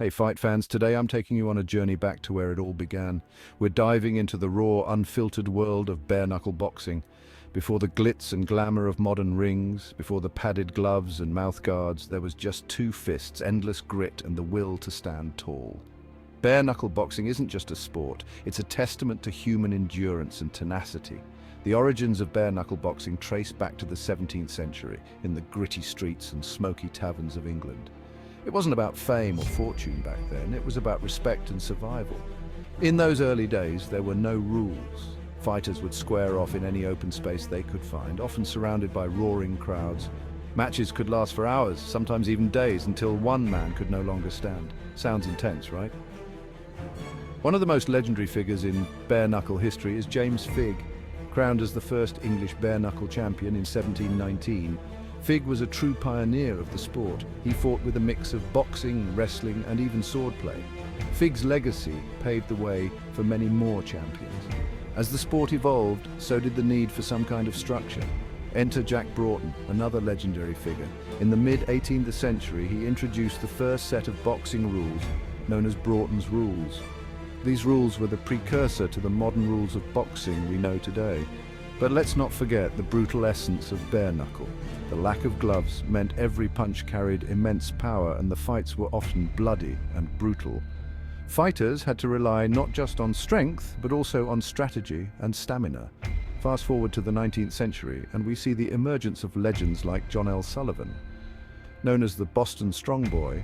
Hey fight fans, today I'm taking you on a journey back to where it all began. We're diving into the raw, unfiltered world of bare-knuckle boxing. Before the glitz and glamour of modern rings, before the padded gloves and mouthguards, there was just two fists, endless grit and the will to stand tall. Bare-knuckle boxing isn't just a sport, it's a testament to human endurance and tenacity. The origins of bare-knuckle boxing trace back to the 17th century, in the gritty streets and smoky taverns of England. It wasn't about fame or fortune back then, it was about respect and survival. In those early days, there were no rules. Fighters would square off in any open space they could find, often surrounded by roaring crowds. Matches could last for hours, sometimes even days, until one man could no longer stand. Sounds intense, right? One of the most legendary figures in bare-knuckle history is James Figg. Crowned as the first English bare-knuckle champion in 1719, Figg was a true pioneer of the sport. He fought with a mix of boxing, wrestling, and even swordplay. Figg's legacy paved the way for many more champions. As the sport evolved, so did the need for some kind of structure. Enter Jack Broughton, another legendary figure. In the mid-18th century, he introduced the first set of boxing rules, known as Broughton's Rules. These rules were the precursor to the modern rules of boxing we know today. But let's not forget the brutal essence of bare-knuckle. The lack of gloves meant every punch carried immense power, and the fights were often bloody and brutal. Fighters had to rely not just on strength, but also on strategy and stamina. Fast forward to the 19th century, and we see the emergence of legends like John L. Sullivan. Known as the Boston Strong Boy,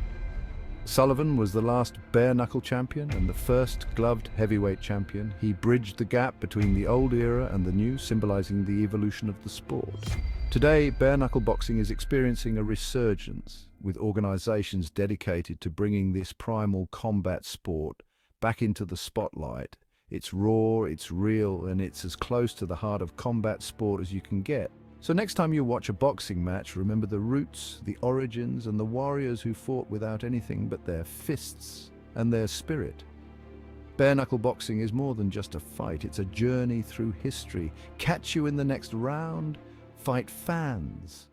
Sullivan was the last bare-knuckle champion and the first gloved heavyweight champion. He bridged the gap between the old era and the new, symbolizing the evolution of the sport. Today, bare-knuckle boxing is experiencing a resurgence, with organizations dedicated to bringing this primal combat sport back into the spotlight. It's raw, it's real, and it's as close to the heart of combat sport as you can get. So next time you watch a boxing match, remember the roots, the origins, and the warriors who fought without anything but their fists and their spirit. Bare-knuckle boxing is more than just a fight, it's a journey through history. Catch you in the next round, fight fans.